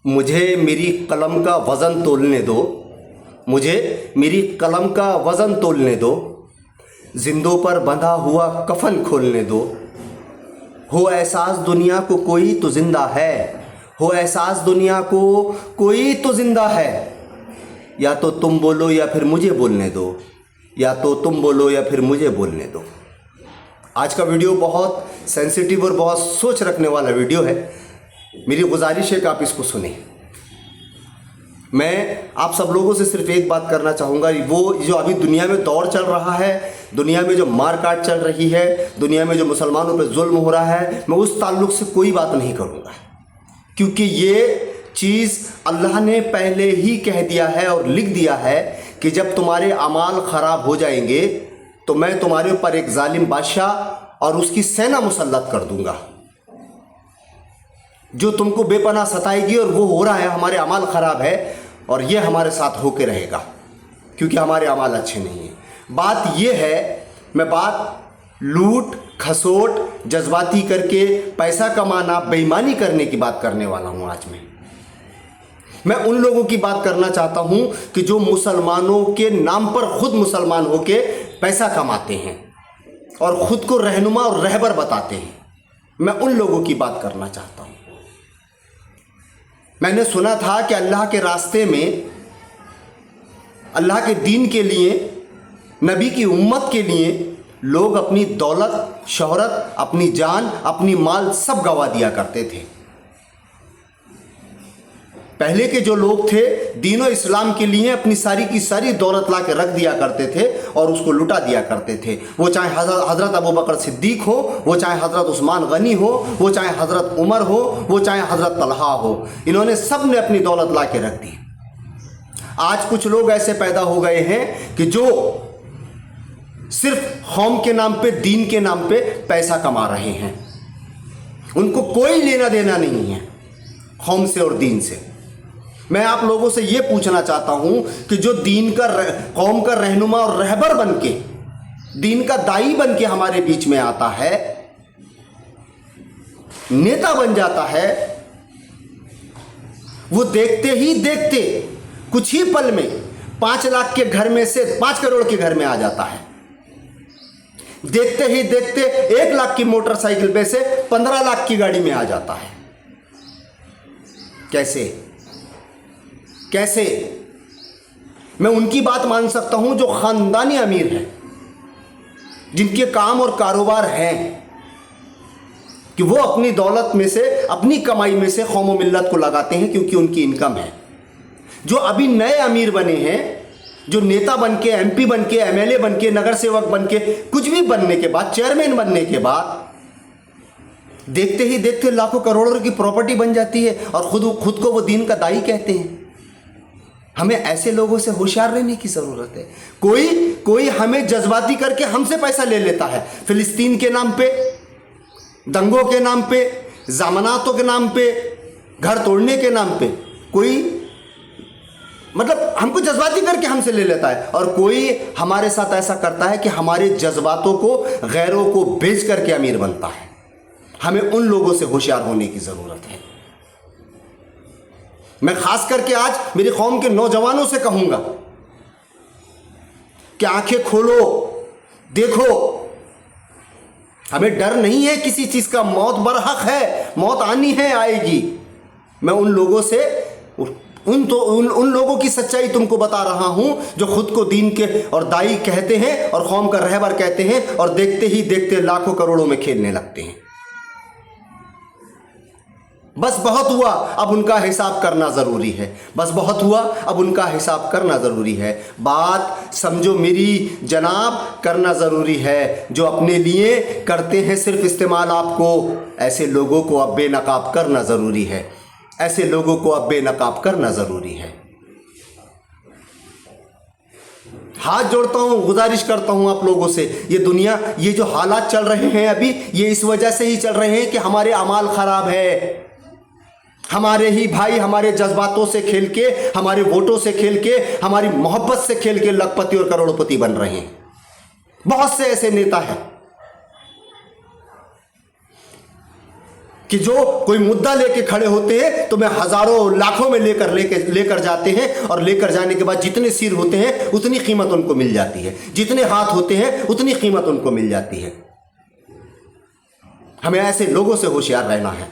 मुझे मेरी कलम का वज़न तोलने दो, मुझे मेरी कलम का वज़न तोलने दो, जिंदों पर बंधा हुआ कफन खोलने दो। हो एहसास दुनिया को कोई तो जिंदा है, हो एहसास दुनिया को कोई तो जिंदा है। या तो तुम बोलो या फिर मुझे बोलने दो, या तो तुम बोलो या फिर मुझे बोलने दो। आज का वीडियो बहुत सेंसिटिव और बहुत सोच रखने वाला वीडियो है। मेरी गुजारिश है कि आप इसको सुने। मैं आप सब लोगों से सिर्फ एक बात करना चाहूँगा, वो जो अभी दुनिया में दौर चल रहा है, दुनिया में जो मार काट चल रही है, दुनिया में जो मुसलमानों पर जुल्म हो रहा है, मैं उस ताल्लुक़ से कोई बात नहीं करूँगा, क्योंकि ये चीज़ अल्लाह ने पहले ही कह दिया है और लिख दिया है कि जब तुम्हारे अमाल ख़राब हो जाएंगे तो मैं तुम्हारे ऊपर एक जालिम बादशाह और उसकी सेना मुसल्लत कर दूंगा, जो तुमको बेपनाह सताएगी। और वो हो रहा है, हमारे अमाल ख़राब है और ये हमारे साथ होके रहेगा, क्योंकि हमारे अमाल अच्छे नहीं हैं। बात ये है, मैं बात लूट खसोट जज्बाती करके पैसा कमाना बेईमानी करने की बात करने वाला हूँ। आज मैं उन लोगों की बात करना चाहता हूँ कि जो मुसलमानों के नाम पर खुद मुसलमान होके पैसा कमाते हैं और ख़ुद को रहनुमा और रहबर बताते हैं। मैं उन लोगों की बात करना चाहता हूँ। मैंने सुना था कि अल्लाह के रास्ते में, अल्लाह के दीन के लिए, नबी की उम्मत के लिए लोग अपनी दौलत, शोहरत, अपनी जान, अपनी माल सब गंवा दिया करते थे। पहले के जो लोग थे दीन और इस्लाम के लिए अपनी सारी की सारी दौलत ला के रख दिया करते थे और उसको लुटा दिया करते थे। वो चाहे हज़रत अबू बकर सिद्दीक हो, वो चाहे हज़रत उस्मान गनी हो, वो चाहे हज़रत उमर हो, वो चाहे हज़रत तलहा हो, इन्होंने सब ने अपनी दौलत ला के रख दी। आज कुछ लोग ऐसे पैदा हो गए हैं कि जो सिर्फ कौम के नाम पे, दीन के नाम पे पैसा कमा रहे हैं। उनको कोई लेना देना नहीं है कौम से और दीन से। मैं आप लोगों से ये पूछना चाहता हूं कि जो दीन का, कौम का रहनुमा और रहबर बन के, दीन का दाई बन के हमारे बीच में आता है, नेता बन जाता है, वो देखते ही देखते कुछ ही पल में 5 लाख के घर में से 5 करोड़ के घर में आ जाता है। देखते ही देखते 1 लाख की मोटरसाइकिल पे से 15 लाख की गाड़ी में आ जाता है। कैसे? मैं उनकी बात मान सकता हूं जो खानदानी अमीर हैं, जिनके काम और कारोबार हैं, कि वो अपनी दौलत में से, अपनी कमाई में से कौम व मिल्लत को लगाते हैं, क्योंकि उनकी इनकम है। जो अभी नए अमीर बने हैं, जो नेता बन के, MP बन के, MLA बन के, नगर सेवक बन के, कुछ भी बनने के बाद, चेयरमैन बनने के बाद देखते ही देखते लाखों करोड़ों की प्रॉपर्टी बन जाती है और खुद को वो दीन का दाई कहते हैं। हमें ऐसे लोगों से होशियार रहने की ज़रूरत है। कोई हमें जज्बाती करके हमसे पैसा ले लेता है, फिलिस्तीन के नाम पे, दंगों के नाम पे, ज़मानातों के नाम पे, घर तोड़ने के नाम पे। कोई मतलब हमको जज्बाती करके हमसे ले लेता है, और कोई हमारे साथ ऐसा करता है कि हमारे जज्बातों को गैरों को बेच करके अमीर बनता है। हमें उन लोगों से होशियार होने की ज़रूरत है। मैं खास करके आज मेरी कौम के नौजवानों से कहूँगा कि आंखें खोलो, देखो, हमें डर नहीं है किसी चीज़ का। मौत बरहक है, मौत आनी है, आएगी। मैं उन लोगों से, उन लोगों की सच्चाई तुमको बता रहा हूं जो खुद को दीन के और दाई कहते हैं और कौम का रहबर कहते हैं, और देखते ही देखते लाखों करोड़ों में खेलने लगते हैं। बस बहुत हुआ, अब उनका हिसाब करना ज़रूरी है। बस बहुत हुआ, अब उनका हिसाब करना ज़रूरी है। बात समझो मेरी जनाब, करना ज़रूरी है। जो अपने लिए करते हैं सिर्फ इस्तेमाल आपको, ऐसे लोगों को अब बेनकाब करना ज़रूरी है। ऐसे लोगों को अब बेनकाब करना ज़रूरी है। हाथ जोड़ता हूँ, गुजारिश करता हूँ आप लोगों से, ये दुनिया, ये जो हालात चल रहे हैं अभी, ये इस वजह से ही चल रहे हैं कि हमारे अमाल ख़राब है। हमारे ही भाई हमारे जज्बातों से खेल के, हमारे वोटों से खेल के, हमारी मोहब्बत से खेल के लखपति और करोड़पति बन रहे हैं। बहुत से ऐसे नेता हैं कि जो कोई मुद्दा लेके खड़े होते हैं तो मैं हजारों लाखों में लेकर जाते हैं, और लेकर जाने के बाद जितने सिर होते हैं उतनी कीमत उनको मिल जाती है, जितने हाथ होते हैं उतनी कीमत उनको मिल जाती है। हमें ऐसे लोगों से होशियार रहना है।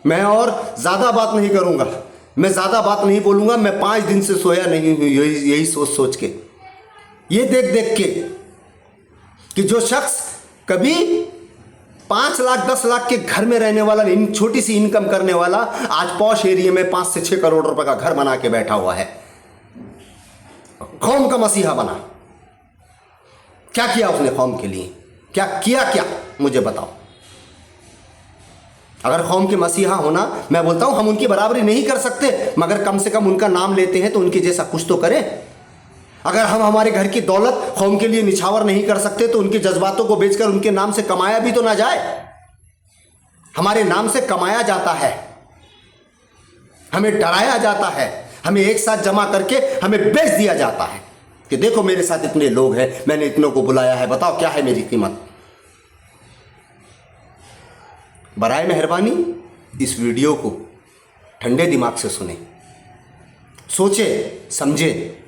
मैं और ज्यादा बात नहीं करूंगा, मैं ज्यादा बात नहीं बोलूंगा। मैं 5 दिन से सोया नहीं हूं यही सोच के, ये देख देख के कि जो शख्स कभी 5 लाख 10 लाख के घर में रहने वाला, छोटी सी इनकम करने वाला, आज पॉश एरिया में 5 से 6 करोड़ रुपए का घर बना के बैठा हुआ है, कौम का मसीहा बना। क्या किया उसने कौम के लिए? क्या किया? क्या मुझे बताओ। अगर कौम के मसीहा होना, मैं बोलता हूं हम उनकी बराबरी नहीं कर सकते, मगर कम से कम उनका नाम लेते हैं तो उनके जैसा कुछ तो करें। अगर हम हमारे घर की दौलत कौम के लिए निछावर नहीं कर सकते तो उनके जज्बातों को बेचकर उनके नाम से कमाया भी तो ना जाए। हमारे नाम से कमाया जाता है, हमें डराया जाता है, हमें एक साथ जमा करके हमें बेच दिया जाता है कि देखो मेरे साथ इतने लोग हैं, मैंने इतनों को बुलाया है, बताओ क्या है मेरी कीमत। बराए मेहरबानी इस वीडियो को ठंडे दिमाग से सुने, सोचे समझे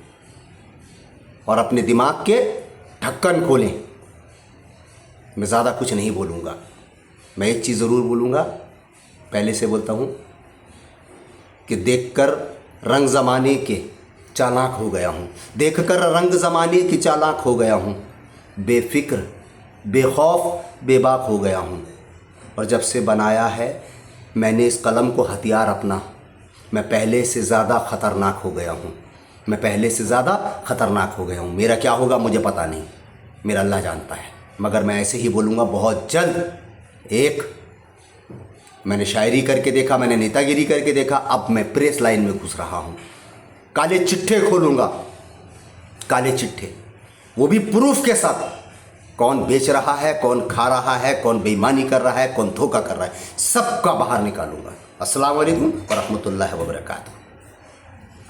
और अपने दिमाग के ढक्कन खोलें। मैं ज़्यादा कुछ नहीं बोलूँगा, मैं एक चीज़ ज़रूर बोलूँगा, पहले से बोलता हूँ कि देखकर रंग ज़माने के चालाक हो गया हूँ, देखकर रंग ज़माने की चालाक हो गया हूँ, बेफिक्र बेखौफ बेबाक हो गया हूँ। और जब से बनाया है मैंने इस कलम को हथियार अपना, मैं पहले से ज़्यादा ख़तरनाक हो गया हूँ, मैं पहले से ज़्यादा ख़तरनाक हो गया हूँ। मेरा क्या होगा मुझे पता नहीं, मेरा अल्लाह जानता है, मगर मैं ऐसे ही बोलूँगा बहुत जल्द। एक मैंने शायरी करके देखा, मैंने नेतागिरी करके देखा, अब मैं प्रेस लाइन में घुस रहा हूँ। काले चिट्ठे खोलूँगा, काले चिट्ठे, वो भी प्रूफ के साथ, कौन बेच रहा है, कौन खा रहा है, कौन बेईमानी कर रहा है, कौन धोखा कर रहा है, सबका बाहर निकालूंगा। अस्सलाम वालेकुम व रहमतुल्लाहि व बरकातुहू।